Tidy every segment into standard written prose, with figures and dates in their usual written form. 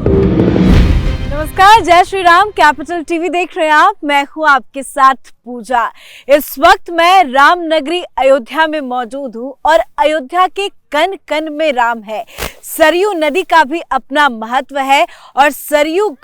नमस्कार, जय Shri Ram. Capital TV देख रहे हैं आप। मैं हूं आपके साथ पूजा। इस वक्त मैं राम नगरी अयोध्या में मौजूद हूं और अयोध्या के कन कन में राम है। सरयू नदी का भी अपना महत्व है और सरयू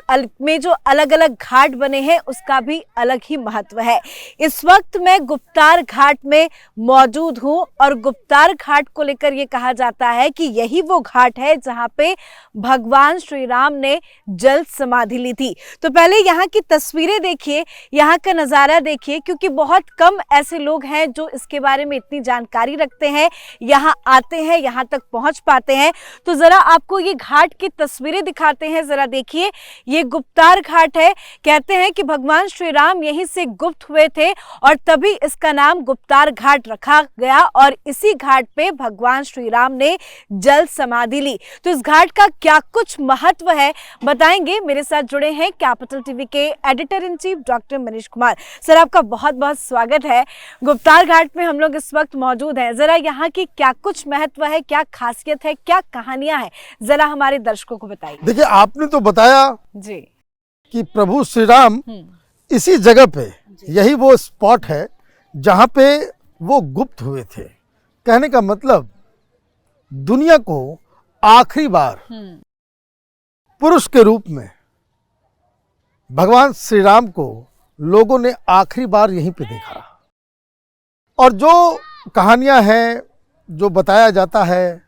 में जो अलग अलग घाट बने हैं उसका भी अलग ही महत्व है। इस वक्त मैं गुप्तार घाट में मौजूद हूं और गुप्तार घाट को लेकर ये कहा जाता है कि यही वो घाट है जहां पे भगवान श्री राम ने जल समाधि ली थी। तो पहले यहाँ की तस्वीरें देखिए, यहाँ का नज़ारा देखिए, क्योंकि बहुत कम ऐसे लोग हैं जो इसके बारे में इतनी जानकारी रखते हैं, यहाँ आते हैं, यहाँ तक पहुँच पाते हैं। तो ज़रा आपको ये घाट की तस्वीरें दिखाते हैं। ज़रा देखिए, ये गुप्तार घाट है। कहते हैं कि भगवान श्री राम यहीं से गुप्त हुए थे और तभी इसका नाम गुप्तार घाट रखा गया और इसी घाट पे भगवान श्री राम ने जल समाधि ली। तो इस घाट का क्या कुछ महत्व है बताएंगे। मेरे साथ जुड़े हैं कैपिटल टीवी के editor in chief doctor Manish Kumar. Sir, आपका बहुत बहुत स्वागत है। गुप्तार घाट में हम लोग इस वक्त मौजूद हैं। ज़रा यहाँ की क्या कुछ महत्व है, क्या खासियत है, क्या कहानियां हैं, जरा हमारे दर्शकों को बताइए। देखिए, आपने तो बताया जी कि प्रभु श्री राम इसी जगह पे, यही वो स्पॉट है जहाँ पे वो गुप्त हुए थे। कहने का मतलब दुनिया को आखिरी बार पुरुष के रूप में भगवान श्री राम को लोगों ने आखिरी बार यहीं पे देखा। और जो कहानियां हैं, जो बताया जाता है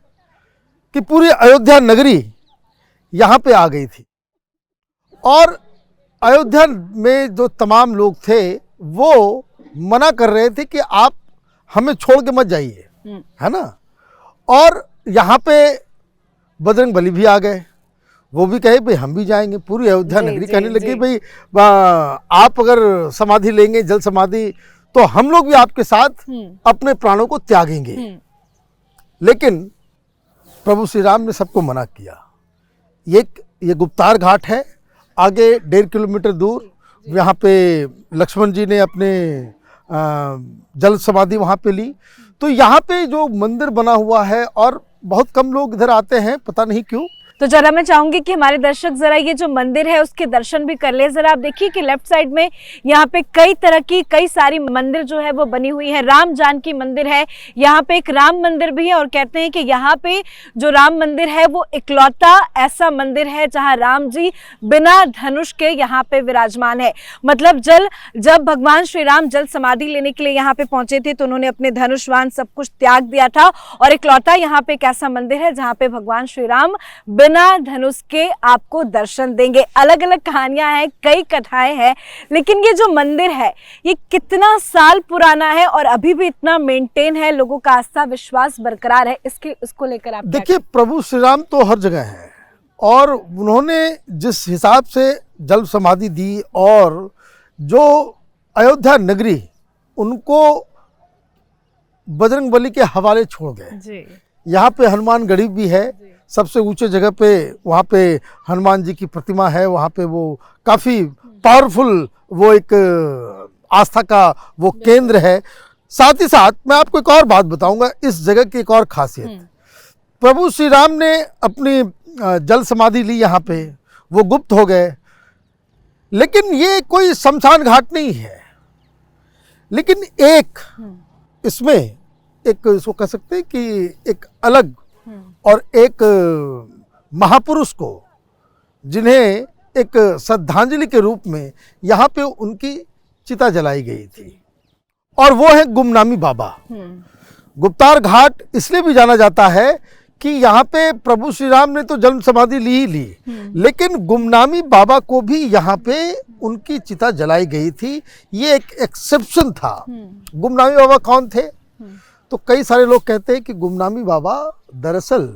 कि पूरी अयोध्या नगरी यहाँ पे आ गई थी और अयोध्या में जो तमाम लोग थे वो मना कर रहे थे कि आप हमें छोड़ के मत जाइए, है ना। और यहाँ पे बजरंग बली भी आ गए, वो भी कहे भाई हम भी जाएंगे। पूरी अयोध्या नगरी कहने लगी भाई आप अगर समाधि लेंगे, जल समाधि, तो हम लोग भी आपके साथ अपने प्राणों को त्यागेंगे। लेकिन प्रभु श्री राम ने सबको मना किया। ये गुप्तार घाट है, आगे 1.5 किलोमीटर दूर यहाँ पे लक्ष्मण जी ने अपने जल समाधि वहाँ पे ली। तो यहाँ पे जो मंदिर बना हुआ है और बहुत कम लोग इधर आते हैं, पता नहीं क्यों। तो जरा मैं चाहूंगी कि हमारे दर्शक जरा ये जो मंदिर है उसके दर्शन भी कर ले। जरा आप देखिए कि लेफ्ट साइड में यहाँ पे कई सारी मंदिर जो है वो बनी हुई है। राम जानकी मंदिर है, यहाँ पे एक राम मंदिर भी है और कहते हैं कि यहाँ पे जो राम मंदिर है वो इकलौता ऐसा मंदिर है जहाँ राम जी बिना धनुष के यहाँ पे विराजमान है। मतलब जब भगवान श्री राम जल समाधि लेने के लिए यहाँ पे पहुंचे थे तो उन्होंने अपने धनुष्वान सब कुछ त्याग दिया था और इकलौता यहाँ पे एक ऐसा मंदिर है जहाँ पे भगवान श्री राम बिना धनुष के आपको दर्शन देंगे। अलग अलग कहानियां हैं, कई कथाएं हैं, लेकिन ये जो मंदिर है ये कितना साल पुराना है और अभी भी इतना मेंटेन है, लोगों का आस्था विश्वास बरकरार है, इसको लेकर आप देखिए। प्रभु श्री राम तो हर जगह है और उन्होंने जिस हिसाब से जल समाधि दी और जो अयोध्या नगरी उनको बजरंग बली के हवाले छोड़ गए। यहाँ पे हनुमान गढ़ी भी है, सबसे ऊंचे जगह पे, वहाँ पे हनुमान जी की प्रतिमा है। वहाँ पे वो काफ़ी पावरफुल, वो एक आस्था का वो केंद्र है। साथ ही साथ मैं आपको एक और बात बताऊंगा, इस जगह की एक और खासियत। प्रभु श्री राम ने अपनी जल समाधि ली यहाँ पे, वो गुप्त हो गए, लेकिन ये कोई शमशान घाट नहीं है। लेकिन एक इसमें एक, इसको कह सकते हैं कि एक अलग और एक महापुरुष को, जिन्हें एक श्रद्धांजलि के रूप में यहाँ पे उनकी चिता जलाई गई थी, और वो है गुमनामी बाबा। गुप्तार घाट इसलिए भी जाना जाता है कि यहाँ पे प्रभु श्री राम ने तो जन्म समाधि ली ही ली, लेकिन गुमनामी बाबा को भी यहाँ पे उनकी चिता जलाई गई थी। ये एक एक्सेप्शन था। गुमनामी बाबा कौन थे? तो कई सारे लोग कहते हैं कि गुमनामी बाबा दरअसल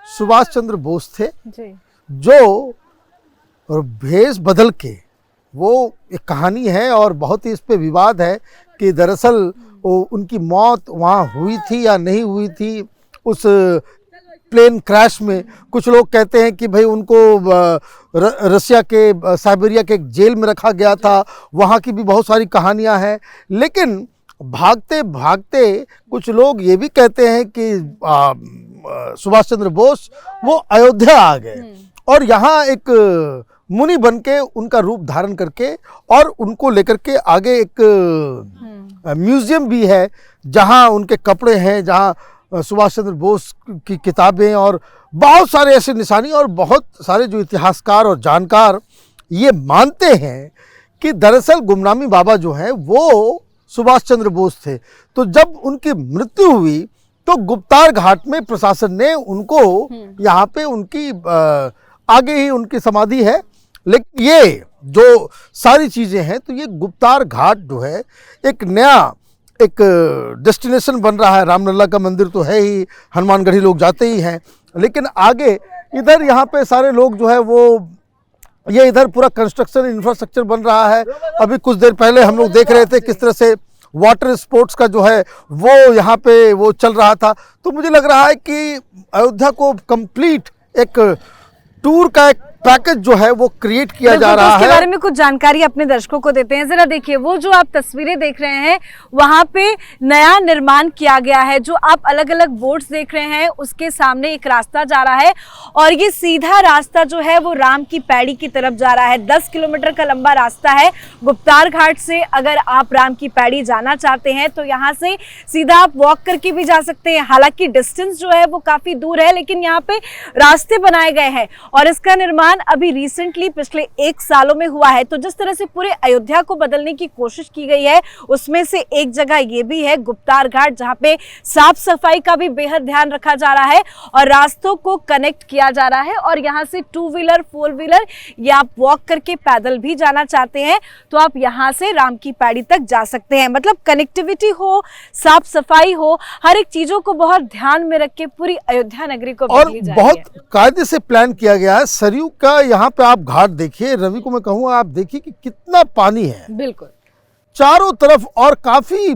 सुभाष चंद्र बोस थे जी। जो भेष बदल के, वो एक कहानी है और बहुत ही इस पे विवाद है कि दरअसल उनकी मौत वहाँ हुई थी या नहीं हुई थी उस प्लेन क्रैश में। कुछ लोग कहते हैं कि भाई उनको रसिया के साइबेरिया के एक जेल में रखा गया था, वहाँ की भी बहुत सारी कहानियाँ हैं। लेकिन भागते भागते कुछ लोग ये भी कहते हैं कि सुभाष चंद्र बोस वो अयोध्या आ गए और यहाँ एक मुनि बन के उनका रूप धारण करके और उनको लेकर के आगे एक म्यूजियम भी है जहाँ उनके कपड़े हैं, जहाँ सुभाष चंद्र बोस की किताबें और बहुत सारे ऐसे निशानी, और बहुत सारे जो इतिहासकार और जानकार ये मानते हैं कि दरअसल गुमनामी बाबा जो हैं वो सुभाष चंद्र बोस थे। तो जब उनकी मृत्यु हुई तो गुप्तार घाट में प्रशासन ने उनको यहाँ पे उनकी आगे ही उनकी समाधि है। लेकिन ये जो सारी चीज़ें हैं तो ये गुप्तार घाट जो है एक नया एक डेस्टिनेशन बन रहा है। रामलला का मंदिर तो है ही, हनुमानगढ़ी लोग जाते ही हैं, लेकिन आगे इधर यहाँ पे सारे लोग जो है वो ये इधर पूरा कंस्ट्रक्शन इंफ्रास्ट्रक्चर बन रहा है। अभी कुछ देर पहले हम लोग देख रहे थे किस तरह से वाटर स्पोर्ट्स का जो है वो यहाँ पे वो चल रहा था। तो मुझे लग रहा है कि अयोध्या को कंप्लीट एक टूर का एक पैकेज जो है वो क्रिएट किया जा रहा है। इसके बारे में कुछ जानकारी अपने दर्शकों को देते हैं। जरा देखिए, वो जो आप तस्वीरें देख रहे हैं वहां पे नया निर्माण किया गया है। जो आप अलग अलग बोर्ड्स देख रहे हैं उसके सामने एक रास्ता जा रहा है और ये सीधा रास्ता जो है वो राम की पैड़ी की तरफ जा रहा है। 10 किलोमीटर का लंबा रास्ता है। गुप्तार घाट से अगर आप राम की पैड़ी जाना चाहते हैं तो यहाँ से सीधा आप वॉक करके भी जा सकते हैं। हालांकि डिस्टेंस जो है वो काफी दूर है, लेकिन यहाँ पे रास्ते बनाए गए हैं और इसका निर्माण अभी रिसेंटली पिछले 1 सालों में हुआ है। तो जिस तरह से पूरे अयोध्या को बदलने की कोशिश की गई है उसमें से एक जगह ये भी है गुप्तार घाट, जहाँ पे साफ सफाई का भी बेहद ध्यान रखा जा रहा है और रास्तों को कनेक्ट किया जा रहा है। और यहाँ से 2 व्हीलर 4 व्हीलर या आप वॉक करके पैदल भी जाना चाहते हैं तो आप यहाँ से राम की पैड़ी तक जा सकते हैं। मतलब कनेक्टिविटी हो, साफ सफाई हो, हर एक चीजों को बहुत ध्यान में रख के पूरी अयोध्या नगरी को बदली जा रही है। बहुत कायदे से प्लान किया गया है। सरयू का यहाँ पे आप घाट देखिए, रवि को मैं कहूँगा आप देखिए कि कितना पानी है बिल्कुल चारों तरफ, और काफी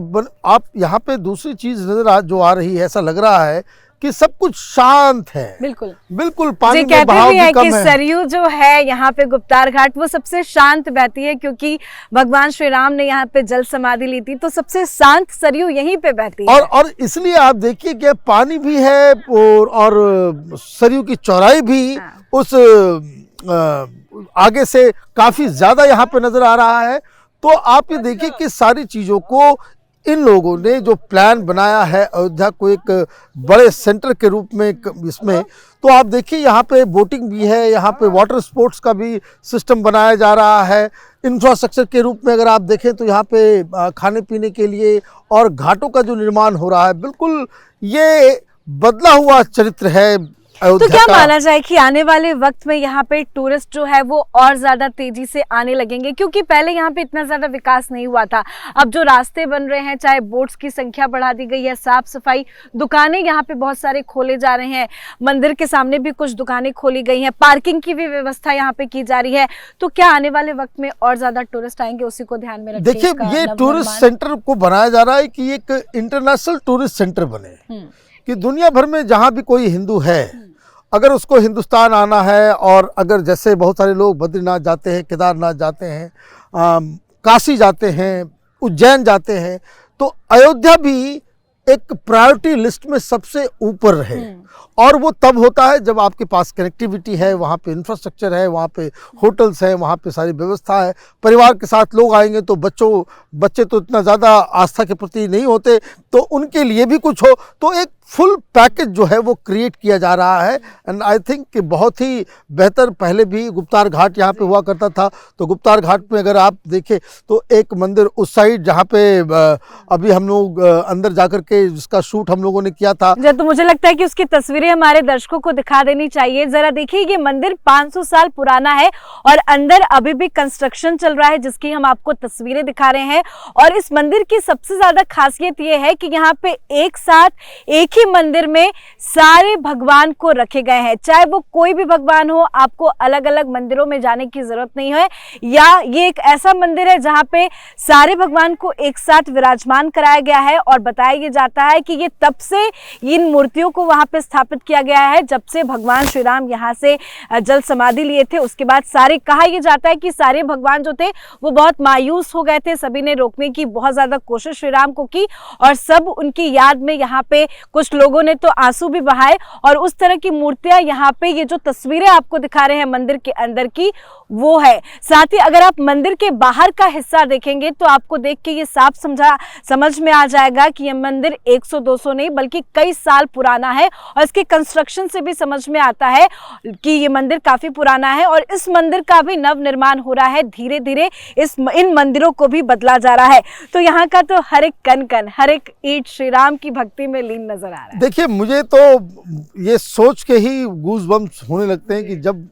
आप यहाँ पे दूसरी चीज नजर जो आ रही है, ऐसा लग रहा है कि सब कुछ शांत है। बिल्कुल बिल्कुल पानी में बहाव भी कम है। सरयू जो है यहाँ पे गुप्तार घाट वो सबसे शांत बहती है, क्योंकि भगवान श्री राम ने यहाँ पे जल समाधि ली थी, तो सबसे शांत सरयू यहीं पे बहती है। और इसलिए आप देखिए कि पानी भी है और सरयू की चौड़ाई भी उस आगे से काफी ज्यादा यहाँ पे नजर आ रहा है। तो आप ये देखिए कि सारी चीजों को इन लोगों ने जो प्लान बनाया है अयोध्या को एक बड़े सेंटर के रूप में इसमें, तो आप देखिए यहाँ पे बोटिंग भी है, यहाँ पे वाटर स्पोर्ट्स का भी सिस्टम बनाया जा रहा है। इंफ्रास्ट्रक्चर के रूप में अगर आप देखें तो यहाँ पे खाने पीने के लिए और घाटों का जो निर्माण हो रहा है, बिल्कुल ये बदला हुआ चरित्र है। तो क्या माना जाए कि आने वाले वक्त में यहाँ पे टूरिस्ट जो है वो और ज्यादा तेजी से आने लगेंगे, क्योंकि पहले यहाँ पे इतना ज्यादा विकास नहीं हुआ था। अब जो रास्ते बन रहे हैं, चाहे बोट्स की संख्या बढ़ा दी गई है, साफ सफाई, दुकानें यहाँ पे बहुत सारे खोले जा रहे हैं, मंदिर के सामने भी कुछ दुकानें खोली गई हैं, पार्किंग की भी व्यवस्था यहाँ पे की जा रही है। तो क्या आने वाले वक्त में और ज्यादा टूरिस्ट आएंगे, उसी को ध्यान में रखिए। देखिए ये टूरिस्ट सेंटर को बनाया जा रहा है कि एक इंटरनेशनल टूरिस्ट सेंटर बने, कि दुनिया भर में जहाँ भी कोई हिंदू है, अगर उसको हिंदुस्तान आना है, और अगर जैसे बहुत सारे लोग बद्रीनाथ जाते हैं, केदारनाथ जाते हैं, काशी जाते हैं, उज्जैन जाते हैं, तो अयोध्या भी एक प्रायोरिटी लिस्ट में सबसे ऊपर है। और वो तब होता है जब आपके पास कनेक्टिविटी है, वहाँ पे इंफ्रास्ट्रक्चर है, वहाँ पे होटल्स हैं, वहाँ पे सारी व्यवस्था है। परिवार के साथ लोग आएंगे तो बच्चे तो इतना ज़्यादा आस्था के प्रति नहीं होते, तो उनके लिए भी कुछ हो, तो एक फुल पैकेज जो है वो क्रिएट किया जा रहा है। एंड आई थिंक कि बहुत ही बेहतर, पहले भी गुप्तार घाट यहाँ पे हुआ करता था, तो गुप्तार घाट में अगर आप देखें तो एक मंदिर उस साइड जहाँ पे अभी हम लोग अंदर जाकर के जिसका शूट हम लोगों ने किया था, तो मुझे लगता है कि उसकी तस्वीरें हमारे दर्शकों को दिखा देनी चाहिए। जरा देखिए, ये मंदिर 500 साल पुराना है और अंदर अभी भी कंस्ट्रक्शन चल रहा है, जिसकी हम आपको तस्वीरें दिखा रहे हैं। और इस मंदिर की सबसे ज्यादा खासियत ये है कि यहाँ पे एक साथ एक ही मंदिर में सारे भगवान को रखे गए हैं। चाहे वो कोई भी भगवान हो, आपको अलग अलग मंदिरों में जाने की जरूरत नहीं है, या ये एक ऐसा मंदिर है जहाँ पे सारे भगवान को एक साथ विराजमान कराया गया है। और बताया ये जाता है कि ये तब से इन मूर्तियों को वहां पे स्थापित किया गया है जब से भगवान श्री राम यहाँ से जल समाधि लिए थे। उसके बाद सारे, कहा यह जाता है कि सारे भगवान जो थे वो बहुत मायूस हो गए थे, सभी ने रोकने की बहुत ज्यादा कोशिश श्री राम को की और सब उनकी याद में यहाँ पे कुछ लोगों ने तो आंसू भी बहाए, और उस तरह की मूर्तियां यहाँ पे, ये जो तस्वीरें आपको दिखा रहे हैं मंदिर के अंदर की, वो है। साथ ही अगर आप मंदिर के बाहर का हिस्सा देखेंगे तो आपको देख के ये साफ समझ में आ जाएगा कि ये मंदिर 100-200 नहीं बल्कि कई साल पुराना है, और इसके कंस्ट्रक्शन से भी समझ में आता है कि ये मंदिर काफी पुराना है। और इस मंदिर का भी नव निर्माण हो रहा है, धीरे धीरे इन मंदिरों को भी बदला जा रहा है। तो यहाँ का तो हर एक कण हर एक ईंट श्री राम की भक्ति में लीन नजर आ रहा है। देखिए, मुझे तो ये सोच के ही गूज़बम्प्स होने लगते हैं कि जब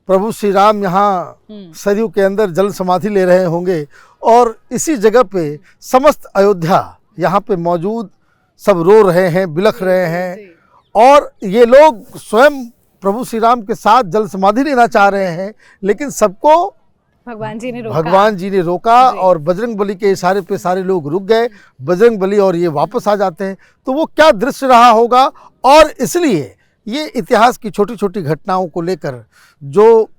प्रभु श्री राम यहाँ सरयू के अंदर जल समाधि ले रहे होंगे और इसी जगह पे समस्त अयोध्या यहाँ पे मौजूद सब रो रहे हैं, बिलख रहे हैं, और ये लोग स्वयं प्रभु श्री राम के साथ जल समाधि लेना चाह रहे हैं, लेकिन सबको भगवान जी ने रोका और बजरंग बली के इशारे पे सारे लोग रुक गए, बजरंग बली और ये वापस आ जाते हैं। तो वो क्या दृश्य रहा होगा। और इसलिए ये इतिहास की छोटी छोटी घटनाओं को लेकर जो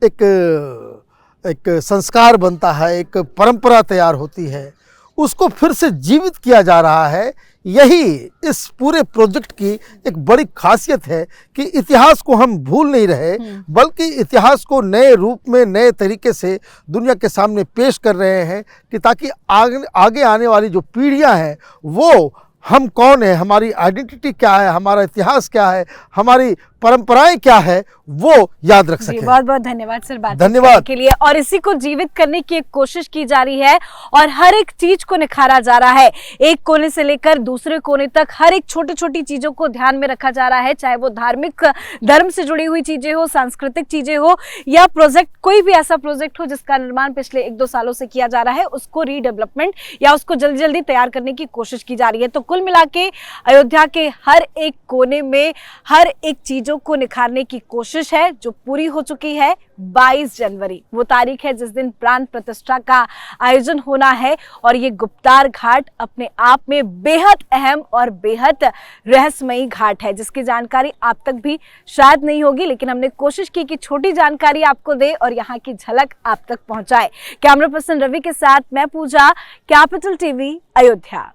एक संस्कार बनता है, एक परंपरा तैयार होती है, उसको फिर से जीवित किया जा रहा है। यही इस पूरे प्रोजेक्ट की एक बड़ी खासियत है कि इतिहास को हम भूल नहीं रहे, बल्कि इतिहास को नए रूप में, नए तरीके से दुनिया के सामने पेश कर रहे हैं, कि ताकि आगे आने वाली जो पीढ़ियां हैं वो हम कौन है, हमारी आइडेंटिटी क्या है, हमारा इतिहास क्या है, हमारी परंपराएं क्या है, वो याद रख सकें। बहुत बहुत धन्यवाद सर बात धन्यवाद के लिए। और इसी को जीवित करने की एक कोशिश की जा रही है और हर एक चीज को निखारा जा रहा है, एक कोने से लेकर दूसरे कोने तक हर एक छोटी छोटी चीजों को ध्यान में रखा जा रहा है, चाहे वो धार्मिक धर्म से जुड़ी हुई चीजें हो, सांस्कृतिक चीजें हो, या प्रोजेक्ट कोई भी ऐसा प्रोजेक्ट हो जिसका निर्माण पिछले 1-2 सालों से किया जा रहा है, उसको रीडेवलपमेंट या उसको जल्दी जल्दी तैयार करने की कोशिश की जा रही है। तो कुल मिला के अयोध्या के हर एक कोने में हर एक चीजों को निखारने की कोशिश है, जो पूरी हो चुकी है। 22 जनवरी वो तारीख है जिस दिन प्राण प्रतिष्ठा का आयोजन होना है, और ये गुप्तार घाट अपने आप में बेहद अहम और बेहद रहस्यमयी घाट है, जिसकी जानकारी आप तक भी शायद नहीं होगी, लेकिन हमने कोशिश की कि छोटी जानकारी आपको दे और यहाँ की झलक आप तक पहुंचाए। कैमरा पर्सन रवि के साथ मैं पूजा, कैपिटल टीवी, अयोध्या।